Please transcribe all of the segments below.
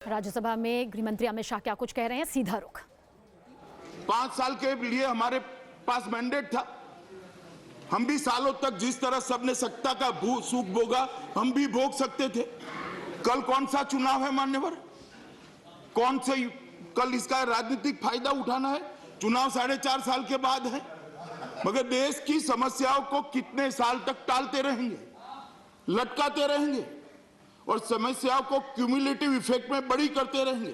राज्यसभा में गृह मंत्री अमित शाह क्या कुछ कह रहे हैं, सीधा रुख। 5 साल के लिए हमारे पास मैंडेट था। हम भी सालों तक जिस तरह सबने सत्ता का सुख भोगा, हम भी भोग सकते थे। कल कौन सा चुनाव है मान्यवर? कौन से कल इसका राजनीतिक फायदा उठाना है? चुनाव 4.5 साल के बाद है। मगर देश की समस्याओं को कितने साल तक टालते रहेंगे, लटकाते रहेंगे और समस्याओं को क्यूमुलेटिव इफेक्ट में बड़ी करते रहेंगे।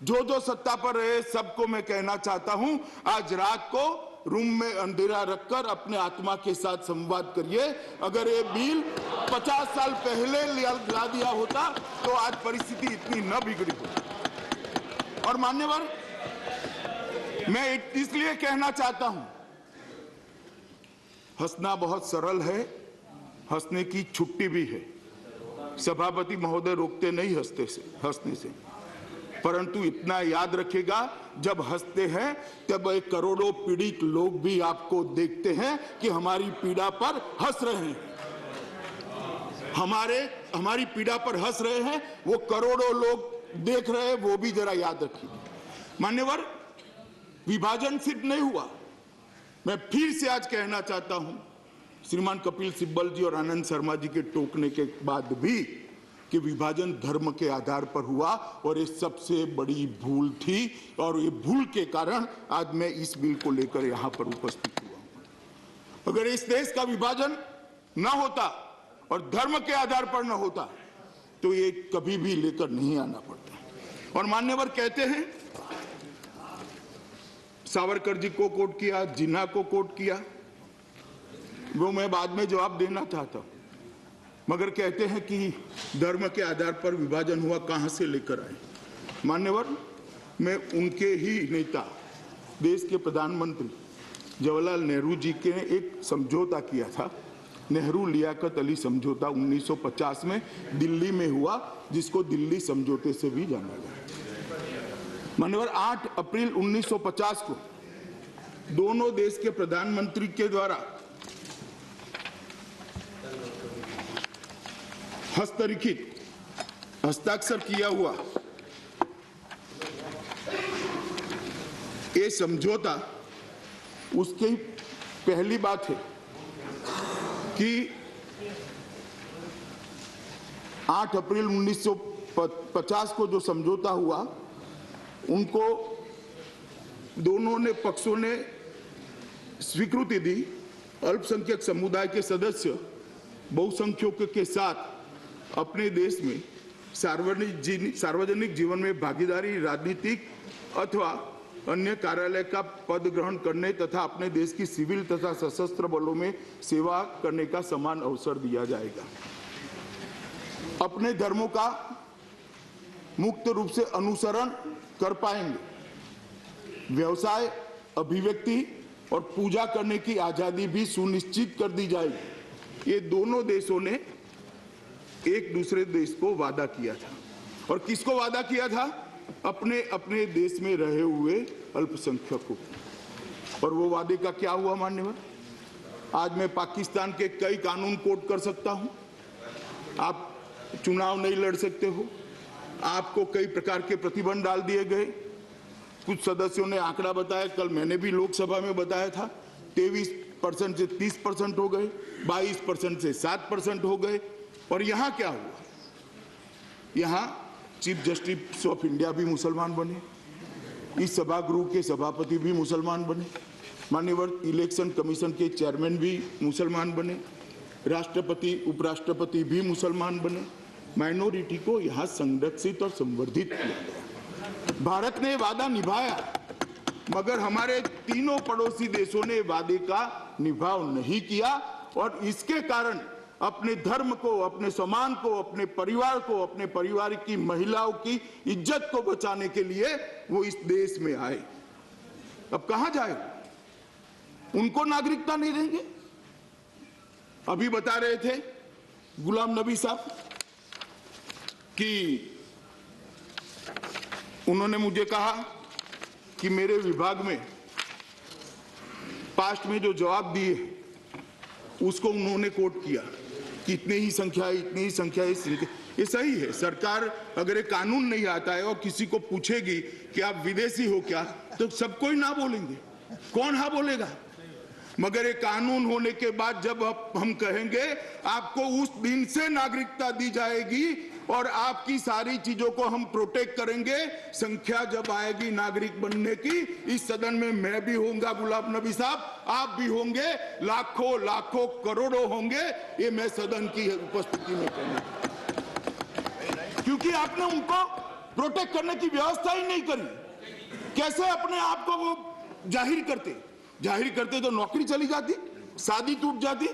जो सत्ता पर रहे सबको मैं कहना चाहता हूं, आज रात को रूम में अंधेरा रखकर अपने आत्मा के साथ संवाद करिए। अगर ये बिल 50 साल पहले ला दिया होता तो आज परिस्थिति इतनी न बिगड़ी होती। और मान्यवर, मैं इसलिए कहना चाहता हूं, हंसना बहुत सरल है, हंसने की छुट्टी भी है। सभापति महोदय रोकते नहीं हंसने से, परंतु इतना याद रखिएगा, जब हंसते हैं तब एक करोड़ों पीड़ित लोग भी आपको देखते हैं कि हमारी पीड़ा पर हंस रहे हैं। हमारी पीड़ा पर हंस रहे हैं, वो करोड़ों लोग देख रहे हैं, वो भी जरा याद रखिए। मान्यवर, विभाजन सिर्फ नहीं हुआ। मैं फिर से आज कहना चाहता हूं, श्रीमान कपिल सिब्बल जी और आनंद शर्मा जी के टोकने के बाद भी, कि विभाजन धर्म के आधार पर हुआ और ये सबसे बड़ी भूल थी। और ये भूल के कारण आज मैं इस बिल को लेकर यहां पर उपस्थित हुआ हूं। अगर इस देश का विभाजन न होता और धर्म के आधार पर न होता तो ये कभी भी लेकर नहीं आना पड़ता। और मान्यवर कहते हैं, सावरकर जी को कोट किया, जिन्ना को कोट किया, वो मैं बाद में जवाब देना चाहता हूं। मगर कहते हैं कि धर्म के आधार पर विभाजन हुआ, कहां से लेकर आए? मान्यवर, मैं उनके ही नेता, देश के प्रधानमंत्री जवाहरलाल नेहरू जी के एक समझौता किया था, नेहरू लियाकत अली समझौता 1950 में दिल्ली में हुआ, जिसको दिल्ली समझौते से भी जाना गया। मान्यवर, 8 अप्रैल 1950 को दोनों देश के प्रधानमंत्री के द्वारा हस्ताक्षर किया हुआ ये समझौता, उसकी पहली बात है कि 8 अप्रैल 1950 को जो समझौता हुआ, उनको दोनों ने पक्षों ने स्वीकृति दी। अल्पसंख्यक समुदाय के सदस्य बहुसंख्यकों के साथ अपने देश में सार्वजनिक जीवन में भागीदारी, राजनीतिक अथवा अन्य कार्यालय का पद ग्रहण करने तथा अपने देश की सिविल तथा सशस्त्र बलों में सेवा करने का समान अवसर दिया जाएगा। अपने धर्मों का मुक्त रूप से अनुसरण कर पाएंगे। व्यवसाय, अभिव्यक्ति और पूजा करने की आजादी भी सुनिश्चित कर दी जाएगी। ये दोनों देशों ने एक दूसरे देश को वादा किया था। और किसको वादा किया था? अपने अपने देश में रहे हुए अल्पसंख्यकों को। और वो वादे का क्या हुआ मान्यवर? आज मैं पाकिस्तान के कई कानून कोट कर सकता हूं, आप चुनाव नहीं लड़ सकते हो, आपको कई प्रकार के प्रतिबंध डाल दिए गए। कुछ सदस्यों ने आंकड़ा बताया, कल मैंने भी लोकसभा में बताया था, 23% से 30% हो गए, 22% से 7% हो गए। और यहां क्या हुआ? यहां चीफ जस्टिस ऑफ इंडिया भी मुसलमान बने, इस सभागृह के सभापति भी मुसलमान बने, माननीय इलेक्शन कमीशन के चेयरमैन भी मुसलमान बने, राष्ट्रपति उपराष्ट्रपति भी मुसलमान बने। माइनॉरिटी को यहां संरक्षित और संवर्धित किया गया। भारत ने वादा निभाया, मगर हमारे तीनों पड़ोसी देशों ने वादे का निभाव नहीं किया। और इसके कारण अपने धर्म को, अपने सम्मान को, अपने परिवार को, अपने परिवार की महिलाओं की इज्जत को बचाने के लिए वो इस देश में आए। अब कहां जाए? उनको नागरिकता नहीं देंगे? अभी बता रहे थे गुलाम नबी साहब कि उन्होंने मुझे कहा कि मेरे विभाग में पास्ट में जो जवाब दिए उसको उन्होंने कोट किया कि इतनी ही संख्या है, इतनी ही संख्या है। ये सही है। सरकार अगर एक कानून नहीं आता है और किसी को पूछेगी कि आप विदेशी हो क्या, तो सब कोई ना बोलेंगे, कौन हाँ बोलेगा। मगर एक कानून होने के बाद जब हम कहेंगे आपको उस दिन से नागरिकता दी जाएगी और आपकी सारी चीजों को हम प्रोटेक्ट करेंगे, संख्या जब आएगी नागरिक बनने की, इस सदन में मैं भी होऊंगा, गुलाम नबी साहब आप भी होंगे, लाखों लाखों करोड़ों होंगे, ये मैं सदन की उपस्थिति में कहूंगा, क्योंकि आपने उनको प्रोटेक्ट करने की व्यवस्था ही नहीं करी। कैसे अपने आप को वो जाहिर करते तो नौकरी चली जाती, शादी टूट जाती,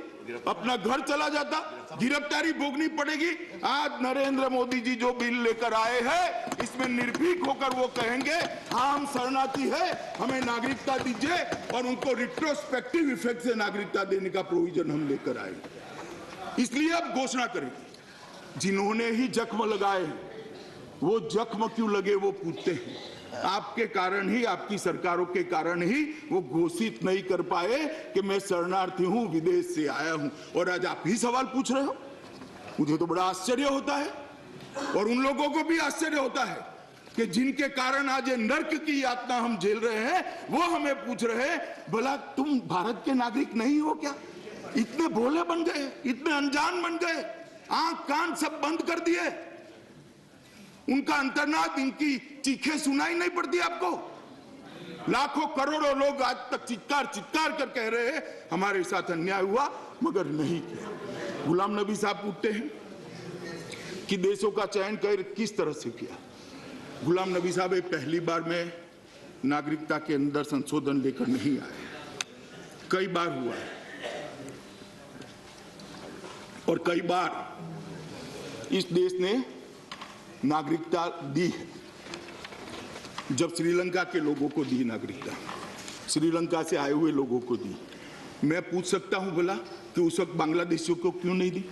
अपना घर चला जाता, गिरफ्तारी भोगनी पड़ेगी। आज नरेंद्र मोदी जी जो बिल लेकर आए हैं, इसमें निर्भीक होकर वो कहेंगे हाँ हम शरणार्थी है, हमें नागरिकता दीजिए, और उनको रिट्रोस्पेक्टिव इफेक्ट से नागरिकता देने का प्रोविजन हम लेकर आए। इसलिए अब घोषणा करेंगे। जिन्होंने ही जख्म लगाए वो जख्म क्यों लगे वो पूछते हैं। आपके कारण ही, आपकी सरकारों के कारण ही वो घोषित नहीं कर पाए कि मैं शरणार्थी हूं, विदेश से आया हूं, और आज आप ही सवाल पूछ रहे हो। मुझे तो बड़ा आश्चर्य होता है, और उन लोगों को भी आश्चर्य होता है कि जिनके कारण आज ये नर्क की यातना हम झेल रहे हैं, वो हमें पूछ रहे हैं भला तुम भारत के नागरिक नहीं हो क्या। इतने भोले बन गए, इतने अनजान बन गए, आंख कान सब बंद कर दिए, उनका अंतर्नाद, इनकी चीखें सुनाई नहीं पड़ती आपको। लाखों करोड़ों लोग आज तक चित्कार कर कह रहे हैं हमारे साथ अन्याय हुआ, मगर नहीं किया। गुलाम नबी साहब पूछते हैं कि देशों का चयन किस तरह से किया। गुलाम नबी साहब एक पहली बार में नागरिकता के अंदर संशोधन लेकर नहीं आए, कई बार हुआ है, और कई बार इस देश ने नागरिकता दी है। जब श्रीलंका के लोगों को दी नागरिकता, श्रीलंका से आए हुए लोगों को दी। मैं पूछ सकता हूं भला कि उस वक्त बांग्लादेशियों को क्यों नहीं दी।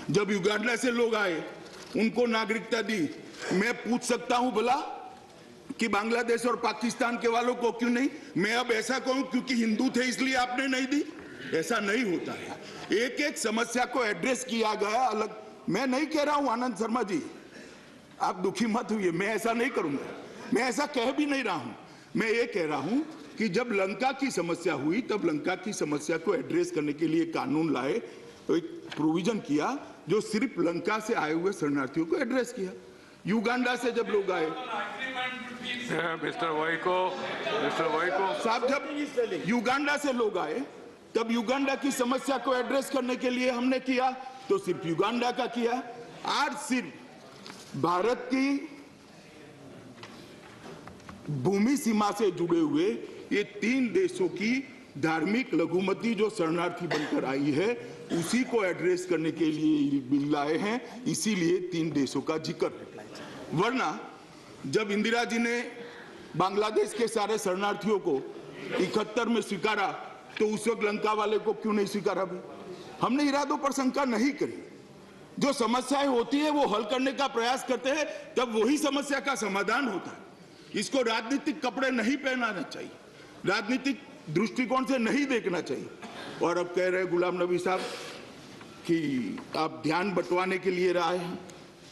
जब युगांडा से लोग आए उनको नागरिकता दी। मैं पूछ सकता हूं भला कि बांग्लादेश और पाकिस्तान के वालों को क्यों नहीं। मैं अब ऐसा कहूं क्योंकि हिंदू थे इसलिए आपने नहीं दी, ऐसा नहीं होता है। एक एक समस्या को एड्रेस किया गया अलग। मैं नहीं कह रहा हूं आनंद शर्मा जी, आप दुखी मत हुइए, मैं ऐसा नहीं करूंगा, मैं ऐसा कह भी नहीं रहा हूं। मैं ये कह रहा हूं कि जब लंका की समस्या हुई तब लंका की समस्या को एड्रेस करने के लिए कानून लाए, तो एक प्रोविजन किया जो सिर्फ लंका से आए हुए शरणार्थियों को एड्रेस किया। युगांडा से जब लोग आए, मिस्टर वाइको साहब जब युगांडा से लोग आए तब युगांडा की समस्या को एड्रेस करने के लिए हमने किया तो सिर्फ युगांडा का किया। आज सिर्फ भारत की भूमि सीमा से जुड़े हुए ये 3 देशों की धार्मिक लघुमती जो शरणार्थी बनकर आई है उसी को एड्रेस करने के लिए बिल लाए हैं, इसीलिए 3 देशों का जिक्र है। वरना जब इंदिरा जी ने बांग्लादेश के सारे शरणार्थियों को 71 में स्वीकारा तो उस वक्त लंका वाले को क्यों नहीं स्वीकारा भी। हमने इरादों पर शंका नहीं करी। जो समस्याएं होती है वो हल करने का प्रयास करते हैं, तब वही समस्या का समाधान होता है। इसको राजनीतिक कपड़े नहीं पहनाना चाहिए, राजनीतिक दृष्टिकोण से नहीं देखना चाहिए। और अब कह रहे गुलाम नबी साहब कि आप ध्यान बंटवाने के लिए आए हैं।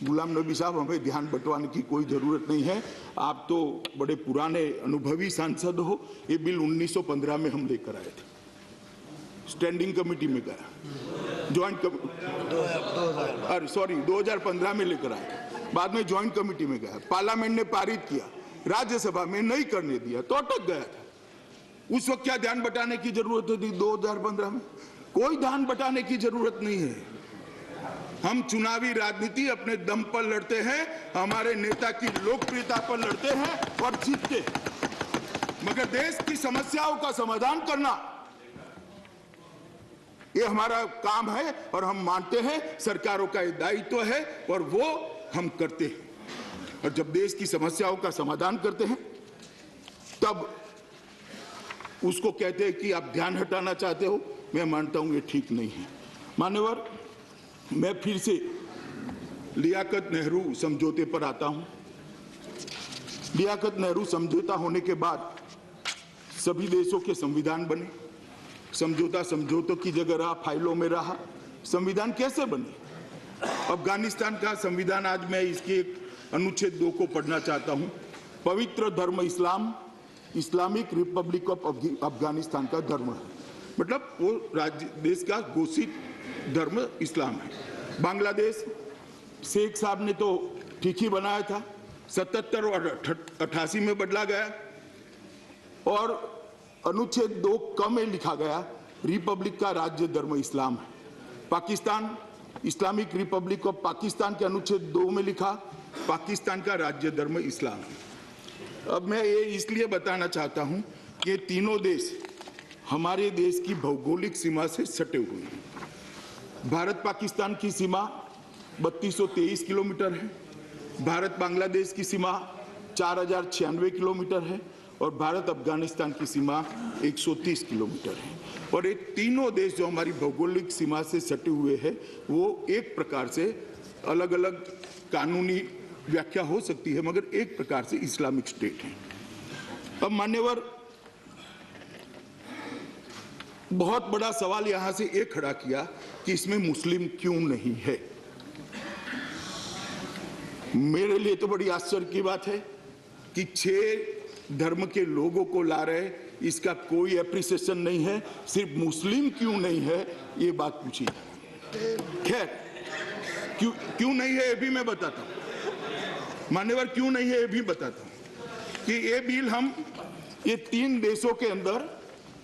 गुलाम नबी साहब, हमें ध्यान बंटवाने की कोई जरूरत नहीं है। आप तो बड़े पुराने अनुभवी सांसद हो। ये बिल 1915 में हम लेकर आए थे, स्टैंडिंग कमेटी में गया, ज्वाइंट 2015 में लेकर आए, बाद में ज्वाइंट कमेटी में गया, पार्लियामेंट ने पारित किया, राज्यसभा में नहीं करने दिया तो अटक गया था। उस वक्त क्या ध्यान बटाने की जरूरत थी 2015 में? कोई ध्यान बटाने की जरूरत नहीं है। हम चुनावी राजनीति अपने दम पर लड़ते हैं, हमारे नेता की लोकप्रियता पर लड़ते हैं और जीतते हैं। मगर देश की समस्याओं का समाधान करना ये हमारा काम है और हम मानते हैं सरकारों का ये दायित्व है और वो हम करते हैं। और जब देश की समस्याओं का समाधान करते हैं तब उसको कहते हैं कि आप ध्यान हटाना चाहते हो। मैं मानता हूं ये ठीक नहीं है। मान्यवर, मैं फिर से लियाकत नेहरू समझौते पर आता हूं। लियाकत नेहरू समझौता होने के बाद सभी देशों के संविधान बने। समझौता समझौतों की जगह रहा, फाइलों में रहा। संविधान कैसे बने? अफगानिस्तान का संविधान, आज मैं इसके अनुच्छेद 2 को पढ़ना चाहता हूं। पवित्र धर्म इस्लाम, इस्लामिक रिपब्लिक ऑफ अफगानिस्तान का धर्म है, मतलब वो राज्य देश का घोषित धर्म इस्लाम है। बांग्लादेश शेख साहब ने तो ठीक ही बनाया था, 77 और 88 में बदला गया और अनुच्छेद 2 क में लिखा गया रिपब्लिक का राज्य धर्म इस्लाम है। Pakistan, Islamic Republic of Pakistan के अनुच्छेद 2 में लिखा पाकिस्तान का राज्य धर्म इस्लाम है। अब मैं ये इसलिए बताना चाहता हूं कि ये तीनों देश हमारे देश की भौगोलिक सीमा से सटे हुए हैं। भारत पाकिस्तान की सीमा 3223 किलोमीटर है, भारत बांग्लादेश की सीमा 4096 किलोमीटर है और भारत अफगानिस्तान की सीमा 130 किलोमीटर है। और ये तीनों देश जो हमारी भौगोलिक सीमा से सटे हुए हैं, वो एक प्रकार से अलग अलग कानूनी व्याख्या हो सकती है, मगर एक प्रकार से इस्लामिक स्टेट है। अब मान्यवर, बहुत बड़ा सवाल यहां से एक खड़ा किया कि इसमें मुस्लिम क्यों नहीं है। मेरे लिए तो बड़ी आश्चर्य की बात है कि 6 धर्म के लोगों को ला रहे, इसका कोई एप्रिसिएशन नहीं है। सिर्फ मुस्लिम क्यों नहीं है ये बात पूछी। खैर, क्यों नहीं है ये भी मैं बताता हूं। मान्यवर, क्यों नहीं है ये भी बताता हूं कि ये बिल हम ये 3 देशों के अंदर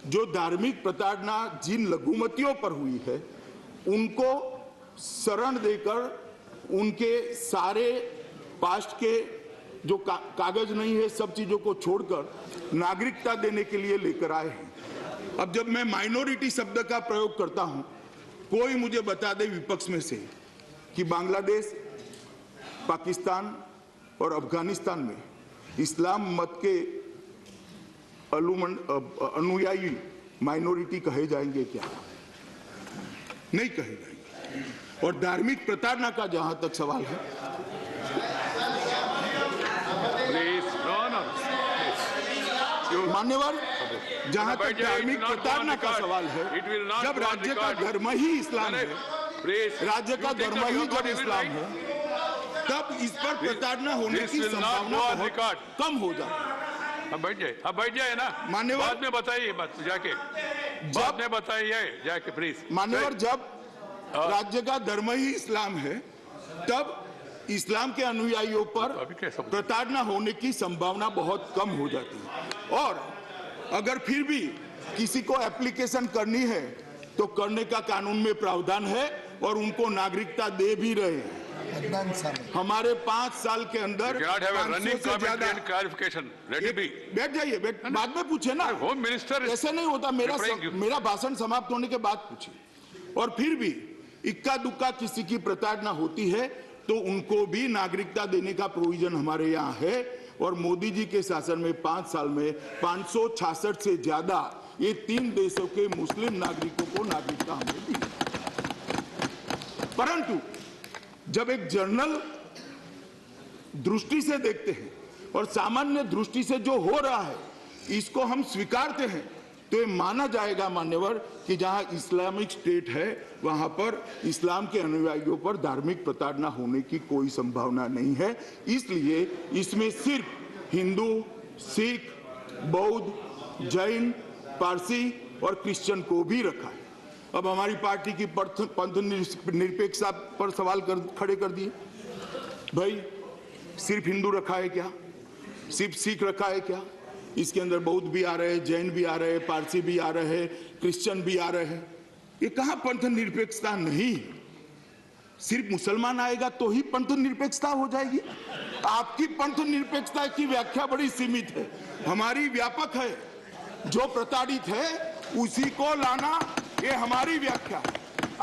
जो धार्मिक प्रताड़ना जिन लघुमतियों पर हुई है उनको शरण देकर उनके सारे पास्ट के जो कागज नहीं है सब चीजों को छोड़कर नागरिकता देने के लिए लेकर आए हैं। अब जब मैं माइनॉरिटी शब्द का प्रयोग करता हूं, कोई मुझे बता दे विपक्ष में से कि बांग्लादेश, पाकिस्तान और अफगानिस्तान में इस्लाम मत के अनुयायी माइनॉरिटी कहे जाएंगे क्या? नहीं कहे जाएंगे। और धार्मिक प्रताड़ना का जहां तक सवाल है, मान्यवर, जहां तक धार्मिक प्रताड़ना का सवाल है, जब राज्य का धर्म ही इस्लाम है, राज्य का धर्म ही जब इस्लाम है, तब इस पर प्रताड़ना होने की संभावना बहुत कम हो जाती है। अब बैठ जाए ना मान्यवर, बाद में बताइए बात जाके, बाद में बताइए जाके प्लीज। मान्यवर, जब राज्य का धर्म ही इस्लाम है, तब इस्लाम के अनुयायियों पर प्रताड़ना होने की संभावना बहुत कम हो जाती है। और अगर फिर भी किसी को एप्लीकेशन करनी है तो करने का कानून में प्रावधान है और उनको नागरिकता दे भी रहे हैं। हमारे 5 साल के अंदर बैठ जाइए, बाद में पूछे ना, होम मिनिस्टर ऐसे नहीं होता। मेरा भाषण समाप्त होने के बाद पूछिए। और फिर भी इक्का दुक्का किसी की प्रताड़ना होती है तो उनको भी नागरिकता देने का प्रोविजन हमारे यहाँ है। और मोदी जी के शासन में 5 साल में 566 से ज्यादा ये 3 देशों के मुस्लिम नागरिकों को नागरिकता हमने दी। परंतु जब एक जनरल दृष्टि से देखते हैं और सामान्य दृष्टि से जो हो रहा है इसको हम स्वीकारते हैं तो ये माना जाएगा मान्यवर कि जहां इस्लामिक स्टेट है वहां पर इस्लाम के अनुयायियों पर धार्मिक प्रताड़ना होने की कोई संभावना नहीं है। इसलिए इसमें सिर्फ हिंदू, सिख, बौद्ध, जैन, पारसी और क्रिश्चियन को भी रखा है। अब हमारी पार्टी की पंथ निरपेक्षता पर सवाल खड़े कर दिए। भाई, सिर्फ हिंदू रखा है क्या? सिर्फ सिख रखा है क्या? इसके अंदर बौद्ध भी आ रहे हैं, जैन भी आ रहे हैं, पारसी भी आ रहे हैं, क्रिश्चियन भी आ रहे हैं। ये कहां पंथ निरपेक्षता? नहीं, सिर्फ मुसलमान आएगा तो ही पंथ निरपेक्षता हो जाएगी। आपकी पंथ निरपेक्षता की व्याख्या बड़ी सीमित है, हमारी व्यापक है। जो प्रताड़ित है उसी को लाना, ये हमारी व्याख्या है।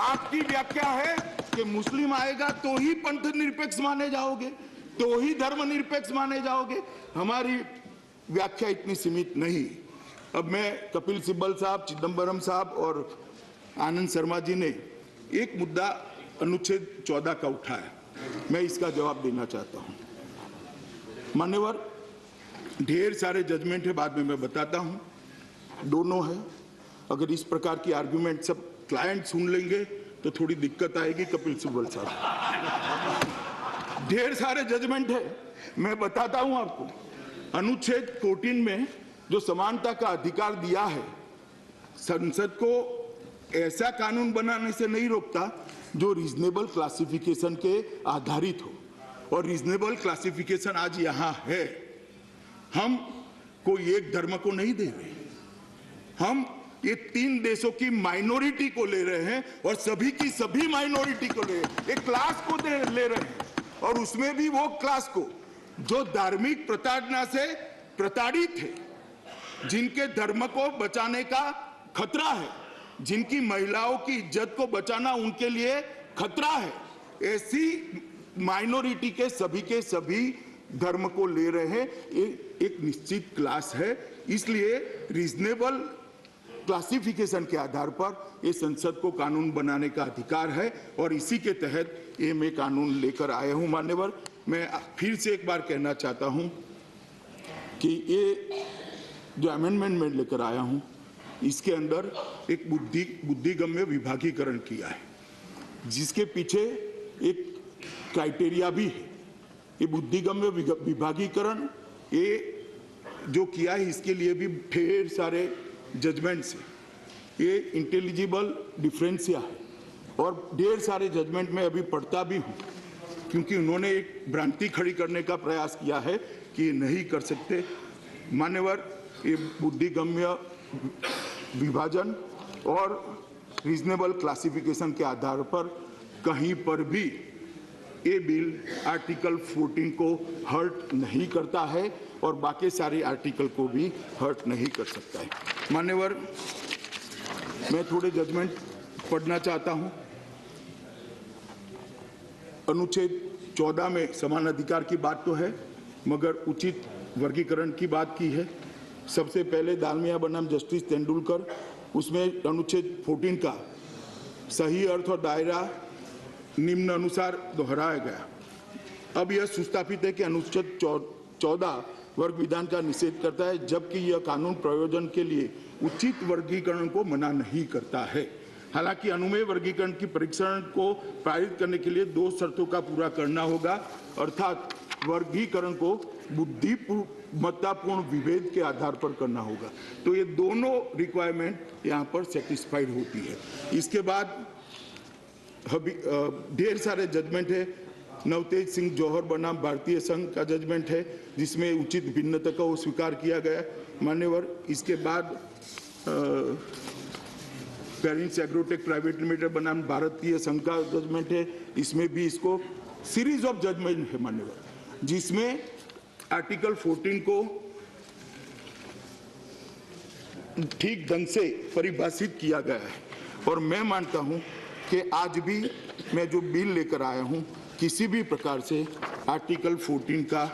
आपकी व्याख्या है कि मुस्लिम आएगा तो ही पंथ निरपेक्ष माने जाओगे, तो ही धर्म निरपेक्ष माने जाओगे। हमारी व्याख्या इतनी सीमित नहीं। अब मैं कपिल सिब्बल साहब, चिदंबरम साहब और आनंद शर्मा जी ने एक मुद्दा अनुच्छेद 14 का उठाया, मैं इसका जवाब देना चाहता हूं। मान्यवर, ढेर सारे जजमेंट है, बाद में मैं बताता हूं, दोनों है। अगर इस प्रकार की आर्गुमेंट सब क्लाइंट सुन लेंगे तो थोड़ी दिक्कत आएगी। कपिल सिब्बल साहब, ढेर सारे जजमेंट है, मैं बताता हूं आपको। अनुच्छेद 14 में जो समानता का अधिकार दिया है, संसद को ऐसा कानून बनाने से नहीं रोकता जो रीजनेबल क्लासिफिकेशन के आधारित हो, और रीजनेबल क्लासिफिकेशन आज यहां है। हम कोई एक धर्म को नहीं दे रहे, हम ये 3 देशों की माइनॉरिटी को ले रहे हैं और सभी की सभी माइनॉरिटी को ले रहे हैं, एक क्लास को ले रहे हैं, और उसमें भी वो क्लास को जो धार्मिक प्रताड़ना से प्रताड़ित है, जिनके धर्म को बचाने का खतरा है, जिनकी महिलाओं की इज्जत को बचाना उनके लिए खतरा है, ऐसी माइनॉरिटी के सभी धर्म को ले रहे हैं। एक निश्चित क्लास है, इसलिए रीजनेबल क्लासिफिकेशन के आधार पर ये संसद को कानून बनाने का अधिकार है, और इसी के तहत ये मैं कानून लेकर आया हूं। मान्यवर, मैं फिर से एक बार कहना चाहता हूं कि ये जो अमेंडमेंट मैं लेकर आया हूं, इसके अंदर एक बुद्धिगम्य विभागीकरण किया है, जिसके पीछे एक क्राइटेरिया भी है। ये बुद्धिगम्य विभागीकरण ये जो किया है, इसके लिए भी ढेर सारे जजमेंट्स है। ये इंटेलिजिबल डिफरेंसिया है, और ढेर सारे जजमेंट में अभी पढ़ता भी हूँ, क्योंकि उन्होंने एक भ्रांति खड़ी करने का प्रयास किया है कि नहीं कर सकते। मान्यवर, ये बुद्धिगम्य विभाजन और रीजनेबल क्लासिफिकेशन के आधार पर कहीं पर भी ये बिल आर्टिकल 14 को हर्ट नहीं करता है, और बाकी सारे आर्टिकल को भी हर्ट नहीं कर सकता है। मान्यवर, मैं थोड़े जजमेंट पढ़ना चाहता हूं। अनुच्छेद 14 में समान अधिकार की बात तो है, मगर उचित वर्गीकरण की बात की है। सबसे पहले दालमिया बनाम जस्टिस तेंदुलकर, उसमें अनुच्छेद 14 का सही अर्थ और दायरा निम्न अनुसार दोहराया गया। अब यह सुस्थापित है कि अनुच्छेद 14 वर्ग विधान का निषेध करता है, जबकि यह कानून प्रयोजन के लिए उचित वर्गीकरण को मना नहीं करता है। हालांकि अनुमेय वर्गीकरण की परीक्षण को पारित करने के लिए 2 शर्तों का पूरा करना होगा, अर्थात वर्गीकरण को बुद्धिमत्तापूर्ण विभेद के आधार पर करना होगा। तो ये दोनों रिक्वायरमेंट यहाँ पर सेटिस्फाइड होती है। इसके बाद ढेर सारे जजमेंट है। नवतेज सिंह जौहर बनाम भारतीय संघ का जजमेंट है, जिसमें उचित भिन्नता को स्वीकार किया गया। मान्यवर, इसके बाद पेरेंट्स एग्रोटेक प्राइवेट लिमिटेड बनाम भारतीय संघ का जजमेंट है, इसमें भी इसको सीरीज ऑफ जजमेंट है मान्यवर, जिसमें आर्टिकल 14 को ठीक ढंग से परिभाषित किया गया है। और मैं मानता हूं कि आज भी मैं जो बिल लेकर आया हूं, किसी भी प्रकार से आर्टिकल 14 का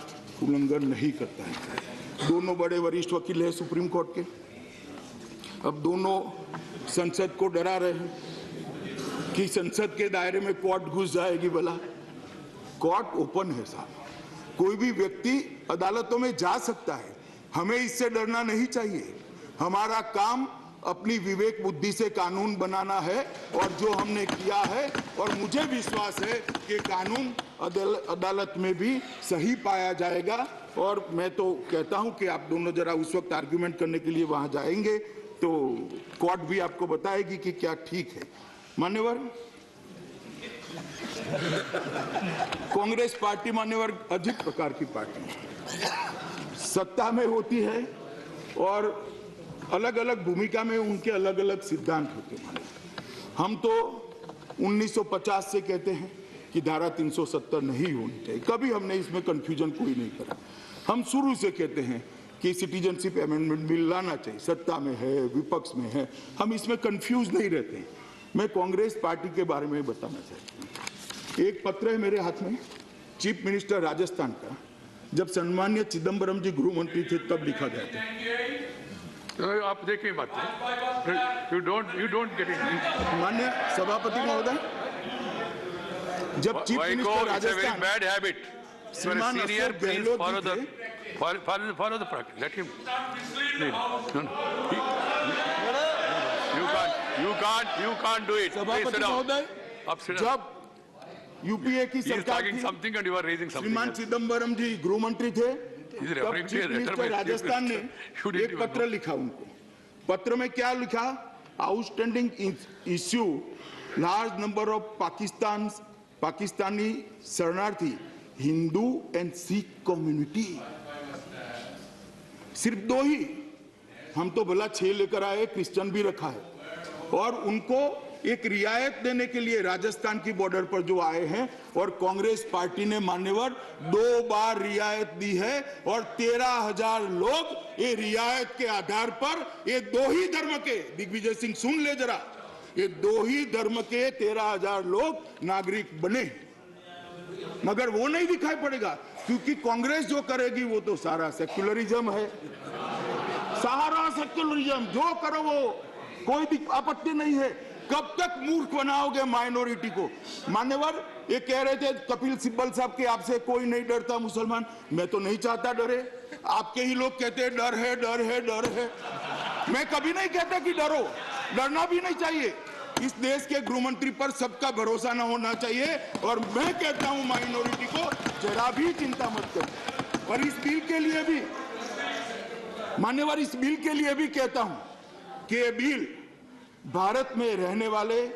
उल्लंघन नहीं करता है। दोनों बड़े वरिष्ठ वकील हैं सुप्रीम कोर्ट के, अब दोनों संसद को डरा रहे हैं कि संसद के दायरे में कोर्ट घुस जाएगी। भला कोर्ट ओपन है साहब, कोई भी व्यक्ति अदालतों में जा सकता है, हमें इससे डरना नहीं चाहिए। हमारा काम अपनी विवेक बुद्धि से कानून बनाना है, और जो हमने किया है, और मुझे विश्वास है कि कानून अदालत में भी सही पाया जाएगा। और मैं तो कहता हूं कि आप दोनों जरा उस वक्त आर्ग्यूमेंट करने के लिए वहां जाएंगे तो कोर्ट भी आपको बताएगी कि क्या ठीक है। मान्यवर, कांग्रेस पार्टी मान्यवर अजीब प्रकार की पार्टी है, सत्ता में होती है और अलग अलग भूमिका में उनके अलग अलग सिद्धांत होते हैं। हम तो 1950 से कहते हैं कि धारा 370 नहीं होनी चाहिए, कभी हमने इसमें कंफ्यूजन कोई नहीं करा। हम शुरू से कहते हैं कि सिटीजनशिप अमेंडमेंट बिल लाना चाहिए, सत्ता में है विपक्ष में है, हम इसमें कंफ्यूज नहीं रहते हैं। मैं कांग्रेस पार्टी के बारे में बताना चाहता हूँ। एक पत्र है मेरे हाथ में, चीफ मिनिस्टर राजस्थान का, जब सम्मान्य चिदम्बरम जी गृह मंत्री थे तब लिखा गया था। आप देखिए बात, यू डोंट गेट इट। मान्य सभापति महोदय, जब chief minister Rajasthan bad habit, श्रीमान अशोक गहलोत जी थे, follow the practice. Let him. You can't do it. सभापति महोदय, जब यूपीए की He is सरकार talking थी, something and you are raising something श्रीमान else. चिदम्बरम जी गृह मंत्री थे, He is तब referring to chief a letter minister by Rajasthan ने You didn't एक even पत्र know. लिखा उनको। पत्र में क्या लिखा? Outstanding issue large number of Pakistani शरणार्थी हिंदू एंड सिख कम्युनिटी। सिर्फ 2 ही, हम तो भला 6 लेकर आए, क्रिश्चियन भी रखा है, और उनको एक रियायत देने के लिए राजस्थान की बॉर्डर पर जो आए हैं, और कांग्रेस पार्टी ने मान्यवर 2 बार रियायत दी है, और 13,000 लोग ये रियायत के आधार पर, ये 2 ही धर्म के, दिग्विजय सिंह सुन ले जरा, ये 2 ही धर्म के 13,000 लोग नागरिक बने। मगर वो नहीं दिखाई पड़ेगा, क्योंकि कांग्रेस जो करेगी वो तो सारा सेक्युलरिज्म है, सारा सेक्युलरिज्म, जो करो वो कोई आपत्ति नहीं है। कब तक मूर्ख बनाओगे माइनॉरिटी को? मान्यवर ये कह रहे थे कपिल सिब्बल साहब के, आपसे कोई नहीं डरता मुसलमान। मैं तो नहीं चाहता डरे, आपके ही लोग कहते हैं डर है, डर है, डर है। मैं कभी नहीं कहता कि डरो, डरना भी नहीं चाहिए। इस देश के गृह मंत्री पर सबका भरोसा न होना चाहिए, और मैं कहता हूं माइनॉरिटी को जरा भी चिंता मत करो। और इस बिल के लिए भी मान्यवर, इस बिल के लिए भी कहता हूं कि ये बिल भारत में रहने वाले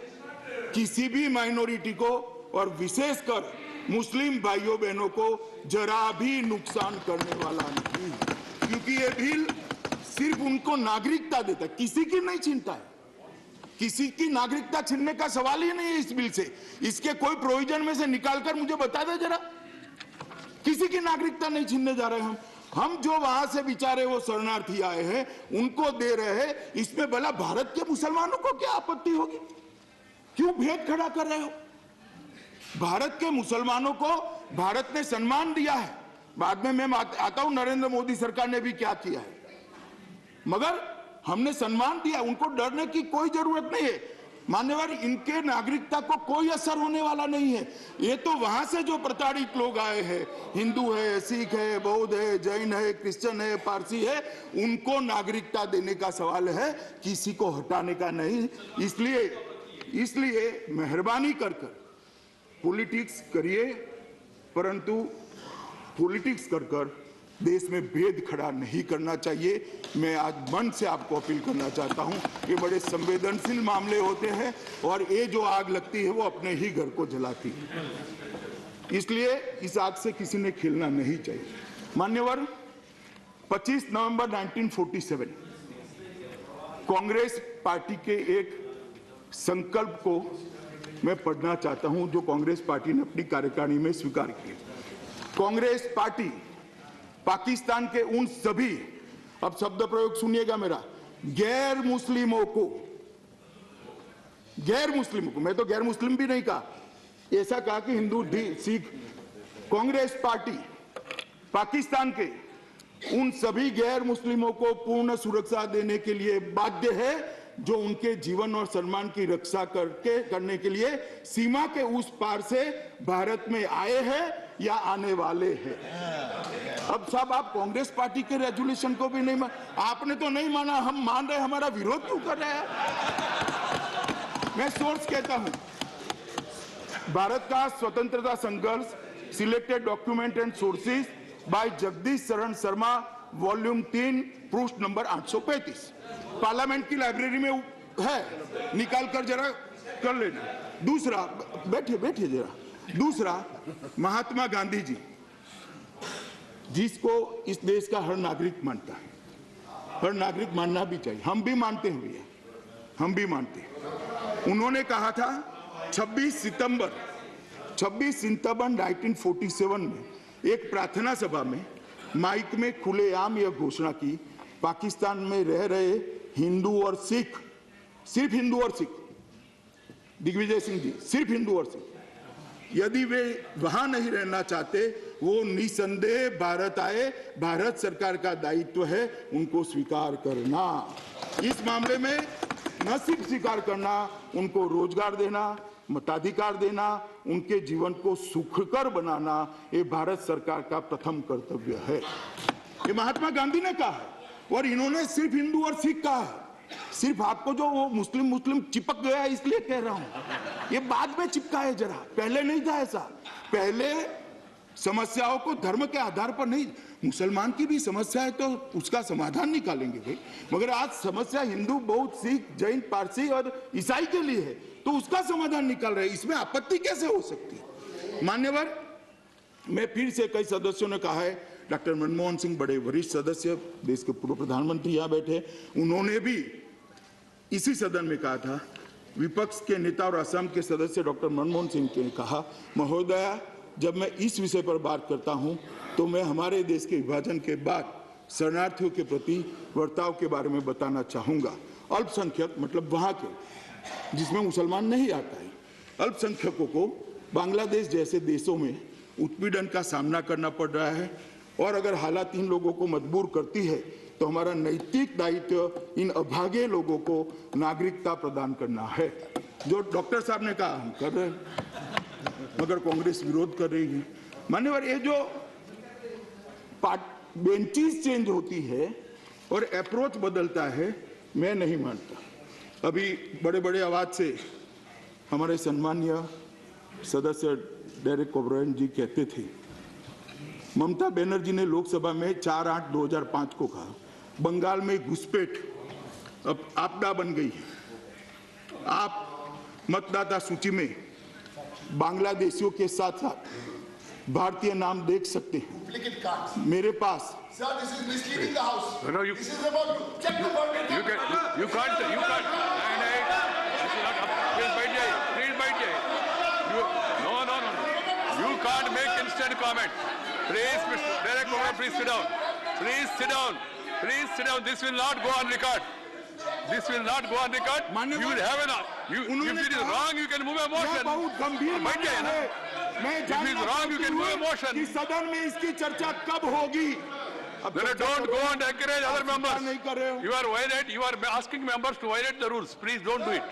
किसी भी माइनॉरिटी को, और विशेषकर मुस्लिम भाइयों बहनों को जरा भी नुकसान करने वाला नहीं, क्योंकि ये बिल सिर्फ उनको नागरिकता देता है, किसी की नहीं छीनता है। किसी की नागरिकता छीनने का सवाल ही नहीं है इस बिल से। इसके कोई प्रोविजन में से निकालकर मुझे बता दे जरा, किसी की नागरिकता नहीं छीनने जा रहे हम जो वहां से बेचारे वो शरणार्थी आए हैं उनको दे रहे हैं। इसमें भला भारत के मुसलमानों को क्या आपत्ति होगी? क्यों भेद खड़ा कर रहे हो? भारत के मुसलमानों को भारत ने सम्मान दिया है, बाद में मैं आता हूं नरेंद्र मोदी सरकार ने भी क्या किया है, मगर हमने सम्मान दिया, उनको डरने की कोई जरूरत नहीं है। मान्यवर, इनके नागरिकता को कोई असर होने वाला नहीं है। ये तो वहां से जो प्रताड़ित लोग आए हैं, हिंदू है, सिख है, बौद्ध है, जैन है, क्रिश्चियन है, पारसी है, उनको नागरिकता देने का सवाल है, किसी को हटाने का नहीं। इसलिए मेहरबानी कर पॉलिटिक्स करिए, परंतु पॉलिटिक्स कर देश में भेद खड़ा नहीं करना चाहिए। मैं आज मन से आपको अपील करना चाहता हूं, ये बड़े संवेदनशील मामले होते हैं, और ये जो आग लगती है वो अपने ही घर को जलाती है, इसलिए इस आग से किसी ने खेलना नहीं चाहिए। मान्यवर, 25 नवंबर 1947 कांग्रेस पार्टी के एक संकल्प को मैं पढ़ना चाहता हूं, जो कांग्रेस पार्टी ने अपनी कार्यकारिणी में स्वीकार किया। कांग्रेस पार्टी पाकिस्तान के उन सभी, अब शब्द प्रयोग सुनिएगा मेरा, गैर मुस्लिमों को, मैं तो गैर मुस्लिम भी नहीं कहा, ऐसा कहा कि हिंदू, सिख। कांग्रेस पार्टी पाकिस्तान के उन सभी गैर मुस्लिमों को पूर्ण सुरक्षा देने के लिए बाध्य है जो उनके जीवन और सम्मान की रक्षा करने के लिए सीमा के उस पार से भारत में आए हैं या आने वाले हैं। अब साहब, आप कांग्रेस पार्टी के रेजोल्यूशन को भी नहीं आपने तो नहीं माना, हम मान रहे, हमारा विरोध क्यों कर रहे हैं? मैं सोर्स कहता हूं, भारत का स्वतंत्रता संघर्ष, selected document and sources by Jagdish Sharan Sharma, volume 3, पृष्ठ नंबर 835, पार्लियामेंट की लाइब्रेरी में है, निकाल कर जरा कर लेना। दूसरा, बैठिए जरा। दूसरा, महात्मा गांधी जी, जिसको इस देश का हर नागरिक मानता है, हर नागरिक मानना भी चाहिए, हम भी मानते हैं भैया, हम भी मानते हैं। उन्होंने कहा था 26 सितंबर 1947 में एक प्रार्थना सभा में माइक में खुलेआम यह घोषणा की, पाकिस्तान में रह रहे हिंदू और सिख, सिर्फ हिंदू और सिख, दिग्विजय सिंह जी, सिर्फ हिंदू और सिख, यदि वे वहां नहीं रहना चाहते, वो निसंदेह भारत आए, भारत सरकार का दायित्व है उनको स्वीकार करना। इस मामले में न सिर्फ स्वीकार करना, उनको रोजगार देना, मताधिकार देना, उनके जीवन को सुखकर बनाना, ये भारत सरकार का प्रथम कर्तव्य है। ये महात्मा गांधी ने कहा है, और इन्होंने सिर्फ हिंदू और सिख कहा है। सिर्फ आपको जो वो मुस्लिम चिपक गया है इसलिए कह रहा हूं। ये बाद में चिपका है जरा, पहले नहीं था ऐसा। पहले समस्याओं को धर्म के आधार पर नहीं, मुसलमान की भी समस्या है तो उसका समाधान निकालेंगे भाई, मगर आज समस्या हिंदू, बौद्ध, सिख, जैन, पारसी और ईसाई के लिए है तो उसका समाधान निकाल रहे हैं, इसमें आपत्ति कैसे हो सकती है? मान्यवर, मैं फिर से कई सदस्यों ने कहा है, डॉक्टर मनमोहन सिंह बड़े वरिष्ठ सदस्य, देश के पूर्व प्रधानमंत्री यहाँ बैठे, उन्होंने भी इसी सदन में कहा था, विपक्ष के नेता और असम के सदस्य डॉक्टर मनमोहन सिंह ने कहा, महोदया जब मैं इस विषय पर बात करता हूं तो मैं हमारे देश के विभाजन के बाद शरणार्थियों के प्रति वर्ताव के बारे में बताना चाहूंगा। अल्पसंख्यक मतलब वहां के जिसमें मुसलमान नहीं आता है, अल्पसंख्यकों को बांग्लादेश जैसे देशों में उत्पीड़न का सामना करना पड़ रहा है और अगर हालात इन लोगों को मजबूर करती है तो हमारा नैतिक दायित्व इन अभागे लोगों को नागरिकता प्रदान करना है। जो डॉक्टर साहब ने कहा हम कर रहे हैं, मगर कांग्रेस विरोध कर रही है। मान्यवर, ये जो बेंचेस चेंज होती है और अप्रोच बदलता है, मैं नहीं मानता। अभी बड़े बड़े आवाज से हमारे सम्मानीय सदस्य डेरेक ओब्रायन जी कहते थे, ममता बनर्जी ने लोकसभा में 4/8/2005 को कहा, बंगाल में घुसपैठ अब आपदा बन गई है। आप मतदाता सूची में बांग्लादेशियों के साथ साथ भारतीय नाम देख सकते हैं। मेरे पास Sir, this is misleading the house. No, This is about check the verdict. you can't. Please बैठ जाइए. No. You can't make instant comment. Please, Mr. Derek Obrey, please sit down. Please sit down. This will not go on record. You will have if it is wrong, you can move a motion. बहुत गंभीर बैठ जाइए ना. मैं If it is wrong, you can move a motion. कि सदन में इसकी चर्चा कब होगी? Then don't go and encourage other members. नहीं कर रहे हो। You are asking members to violate the rules. Please don't do it.